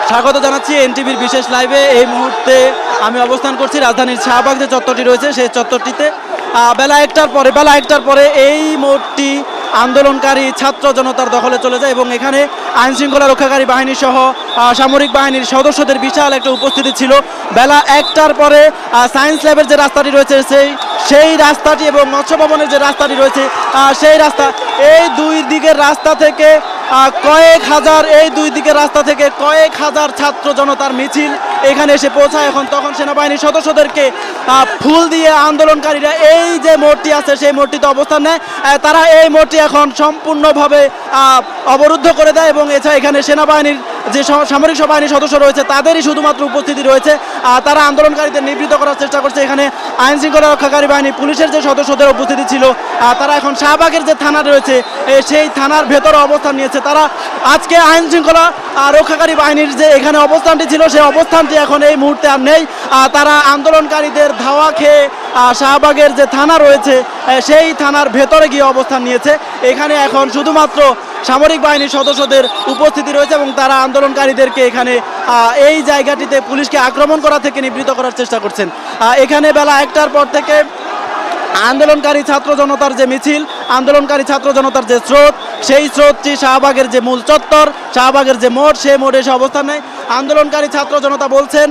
স্বাগত জানাচ্ছি এনটিভির বিশেষ লাইভে। এই মুহূর্তে আমি অবস্থান করছি রাজধানীর শাহবাগ যে চত্বরটি রয়েছে সেই চত্বরটিতে। বেলা একটার পরে এই মোড়টি আন্দোলনকারী ছাত্র জনতার দখলে চলে যায় এবং এখানে আইন শৃঙ্খলা রক্ষাকারী বাহিনী সহ সামরিক বাহিনীর সদস্যদের বিশাল একটা উপস্থিতি ছিল। বেলা একটার পরে সায়েন্স ল্যাবের যে রাস্তাটি রয়েছে সেই রাস্তাটি এবং মৎস্য ভবনের যে রাস্তাটি রয়েছে সেই রাস্তা, এই দুই দিকের রাস্তা থেকে কয়েক হাজার ছাত্র জনতার মিছিল এখানে এসে পৌঁছায়। তখন সেনাবাহিনীর সদস্যদেরকে ফুল দিয়ে আন্দোলনকারীরা এই যে মোড়টি আছে সেই মোড়টিতে অবস্থান নেয়। তারা এই মোড়টি এখন সম্পূর্ণভাবে অবরুদ্ধ করে দেয় এবং এছাড়া এখানে সেনাবাহিনীর যে সামরিক বাহিনীর সদস্য রয়েছে তাদেরই শুধুমাত্র উপস্থিতি রয়েছে। তারা আন্দোলনকারীদের নিবৃত্ত করার চেষ্টা করছে। এখানে আইন শৃঙ্খলা রক্ষাকারী বাহিনী পুলিশের যে সদস্যদের উপস্থিতি ছিল তারা এখন শাহবাগের যে থানা রয়েছে সেই থানার ভেতরে অবস্থান নিয়েছে। তারা আজকে আইন শৃঙ্খলা রক্ষাকারী বাহিনীর যে এখানে অবস্থানটি ছিল সেই অবস্থানটি এখন এই মুহূর্তে আর নেই। তারা আন্দোলনকারীদের ধাওয়া খেয়ে শাহবাগের যে থানা রয়েছে সেই থানার ভেতরে গিয়ে অবস্থান নিয়েছে। এখানে এখন শুধুমাত্র সামরিক বাহিনীর সদস্যদের উপস্থিতি রয়েছে এবং তারা আন্দোলনকারীদেরকে এখানে এই জায়গাটিতে পুলিশকে আক্রমণ করা থেকে নিবৃত্ত করার চেষ্টা করছেন। এখানে বেলা একটার পর থেকে আন্দোলনকারী ছাত্র জনতার যে মিছিল, আন্দোলনকারী ছাত্র জনতার যে স্রোত, সেই স্রোতটি শাহবাগের যে মূল চত্বর, শাহবাগের যে মোড়, সেই মোড়ে এসে অবস্থান নেয়। আন্দোলনকারী ছাত্র জনতা বলছেন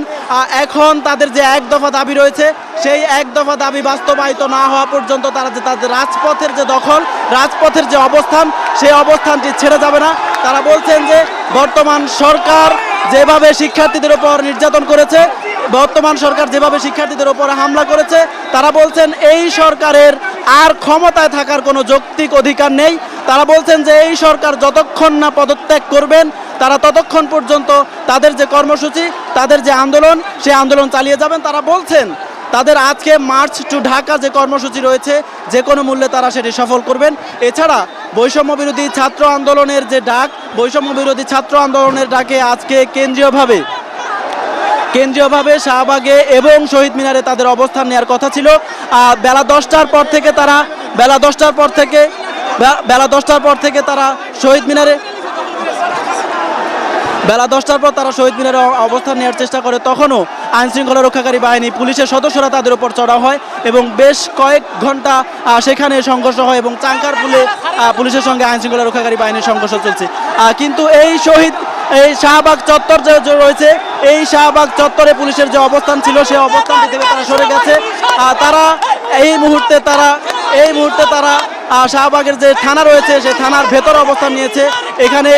এখন তাদের যে এক দফা দাবি রয়েছে সেই এক দফা দাবি বাস্তবায়িত না হওয়া পর্যন্ত তাদের রাজপথের যে দখল, রাজপথের যে অবস্থান, সেই অবস্থানটি ছেড়ে যাবে না। তারা বলছেন যে বর্তমান সরকার যেভাবে শিক্ষার্থীদের উপর নির্যাতন করেছে, বর্তমান সরকার যেভাবে শিক্ষার্থীদের উপর হামলা করেছে, তারা বলছেন এই সরকারের আর ক্ষমতায় থাকার কোনো যৌক্তিক অধিকার নেই। তারা বলছেন যে এই সরকার যতক্ষণ না পদত্যাগ করবেন তারা ততক্ষণ পর্যন্ত তাদের যে কর্মসূচি, তাদের যে আন্দোলন, সেই আন্দোলন চালিয়ে যাবেন। তারা বলছেন তাদের আজকে মার্চ টু ঢাকা যে কর্মসূচি রয়েছে যে কোনো মূল্যে তারা সেটি সফল করবেন। এছাড়া বৈষম্য বিরোধী ছাত্র আন্দোলনের যে ডাক, বৈষম্য বিরোধী ছাত্র আন্দোলনের ডাকে আজকে কেন্দ্রীয়ভাবে শাহবাগে এবং শহীদ মিনারে তাদের অবস্থান নেওয়ার কথা ছিল। বেলা 10টার পর থেকে তারা শহীদ মিনারে শহীদ মিনারে অবস্থান নেওয়ার চেষ্টা করে। তখনও আইন শৃঙ্খলা রক্ষাকারী বাহিনী পুলিশের সদস্যরা তাদের উপর চড়াও হয় এবং বেশ কয়েক ঘন্টা সেখানে সংঘর্ষ হয় এবং চাঙ্কারপুলে পুলিশের সঙ্গে আইন শৃঙ্খলা রক্ষাকারী বাহিনীর সংঘর্ষ চলছে। কিন্তু এই শাহবাগ চত্বর যে রয়েছে, এই শাহবাগ চত্বরে পুলিশের যে অবস্থান ছিল সেই অবস্থানটি থেকে তারা সরে গেছে। তারা এই মুহূর্তে তারা শাহবাগের যে থানা রয়েছে সেই থানার ভেতরে অবস্থান নিয়েছে। এখানে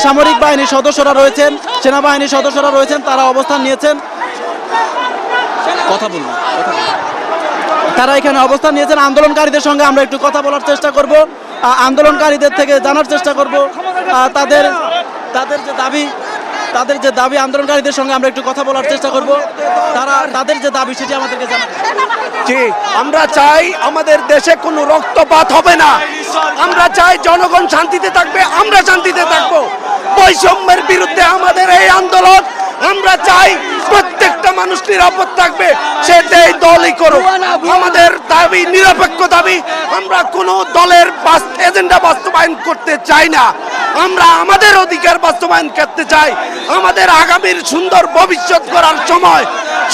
সামরিক বাহিনীর সদস্যরা রয়েছেন, সেনাবাহিনীর সদস্যরা রয়েছেন, তারা অবস্থান নিয়েছেন। তারা এখানে অবস্থান নিয়েছেন। আন্দোলনকারীদের সঙ্গে আমরা একটু কথা বলার চেষ্টা করব, আন্দোলনকারীদের থেকে জানার চেষ্টা করব তাদের যে দাবি আন্দোলনকারীদের সঙ্গে আমরা একটু কথা বলার চেষ্টা করব। তাদের যে দাবি সেটি আমাদেরকে জানান। জি, আমরা চাই আমাদের দেশে কোনো রক্তপাত হবে না। আমরা চাই জনগণ শান্তিতে থাকবে, আমরা শান্তিতে থাকবো। বৈষম্যের বিরুদ্ধে আমাদের এই আন্দোলন। আমরা চাই প্রত্যেকটা মানুষ নিরাপদ থাকবে, সেটাই দলই করুক। আমাদের দাবি নিরপেক্ষ দাবি। আমরা কোনো দলের এজেন্ডা বাস্তবায়ন করতে চাই না। আমরা আমাদের অধিকার বাস্তবায়ন করতে চাই। আমাদের আগামীর সুন্দর ভবিষ্যৎ করার সময়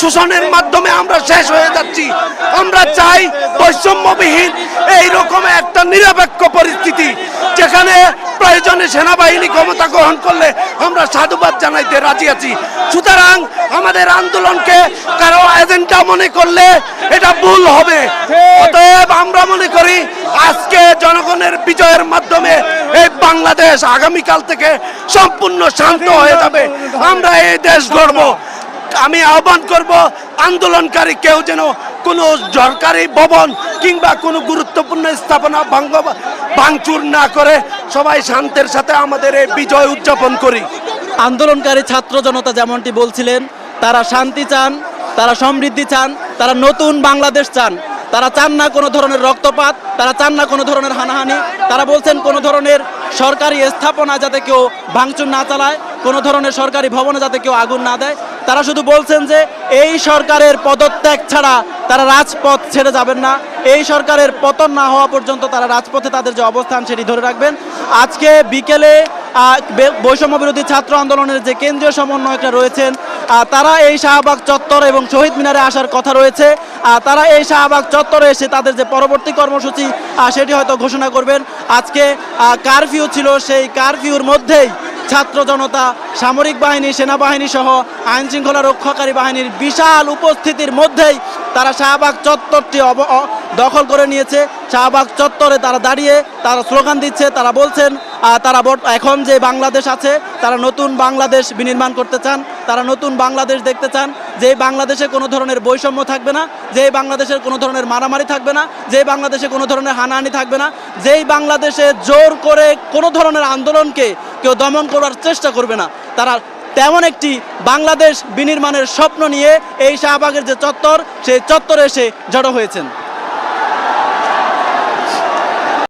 শোষণের মাধ্যমে আমরা শেষ হয়ে যাচ্ছি। আমরা চাই বৈষম্যবিহীন এইরকম একটা নিরপেক্ষ পরিস্থিতি, যেখানে প্রয়োজনে সেনাবাহিনী ক্ষমতা গ্রহণ করলে আমরা সাধুবাদ জানাইতে রাজি আছি। সুতরাং আমাদের আন্দোলনকে কারো এজেন্ডা মনে করলে এটা ভুল হবে। অতএব আমরা মনে করি আজকে জনগণের বিজয়ের মাধ্যমে এই বাংলাদেশ আগামীকাল থেকে সম্পূর্ণ শান্ত হয়ে যাবে। আমরা এই দেশ গড়ব। আমি আহ্বান করব আন্দোলনকারী কেউ যেন কোনো সরকারি ভবন কিংবা কোনো গুরুত্বপূর্ণ স্থাপনা ভাঙচুর না করে সবাই শান্তির সাথে আমাদের এই বিজয় উদযাপন করি। আন্দোলনকারী ছাত্র জনতা যেমনটি বলছিলেন, তারা শান্তি চান, তারা সমৃদ্ধি চান, তারা নতুন বাংলাদেশ চান। তারা চান না কোনো ধরনের রক্তপাত, তারা চান না কোনো ধরনের হানাহানি। তারা বলছেন কোনো ধরনের সরকারি স্থাপনা যাতে কেউ ভাঙচুর না চালায়, কোনো ধরনের সরকারি ভবনে যাতে কেউ আগুন না দেয়। তারা শুধু বলছেন যে এই সরকারের পদত্যাগ ছাড়া তারা রাজপথ ছেড়ে যাবেন না। এই সরকারের পতন না হওয়া পর্যন্ত তারা রাজপথে তাদের যে অবস্থান সেটি ধরে রাখবেন। আজকে বিকেলে বৈষম্য বিরোধী ছাত্র আন্দোলনের যে কেন্দ্রীয় সমন্বয়করা রয়েছেন তারা এই শাহবাগ চত্বর এবং শহীদ মিনারে আসার কথা রয়েছে। তারা এই শাহবাগ চত্বরে এসে তাদের যে পরবর্তী কর্মসূচি সেটি হয়তো ঘোষণা করবেন। আজকে কারফিউ ছিল, সেই কারফিউর মধ্যেই ছাত্র জনতা, সামরিক বাহিনী, সেনাবাহিনী সহ আইন শৃঙ্খলা রক্ষাকারী বাহিনীর বিশাল উপস্থিতির মধ্যেই তারা শাহবাগ চত্বরটি দখল করে নিয়েছে। শাহবাগ চত্বরে তারা দাঁড়িয়ে তারা স্লোগান দিচ্ছে, তারা বলছেন তারা এখন যে বাংলাদেশ আছে তারা নতুন বাংলাদেশ বিনির্মাণ করতে চান, তারা নতুন বাংলাদেশ দেখতে চান, যে বাংলাদেশে কোনো ধরনের বৈষম্য থাকবে না, যে বাংলাদেশের কোনো ধরনের মারামারি থাকবে না, যে বাংলাদেশে কোনো ধরনের হানাহানি থাকবে না, যেই বাংলাদেশে জোর করে কোনো ধরনের আন্দোলনকে কেউ দমন করার চেষ্টা করবে না। তারা তেমন একটি বাংলাদেশ বিনির্মাণের স্বপ্ন নিয়ে এই শাহবাগের যে চত্বর সেই চত্বরে এসে জড়ো হয়েছেন।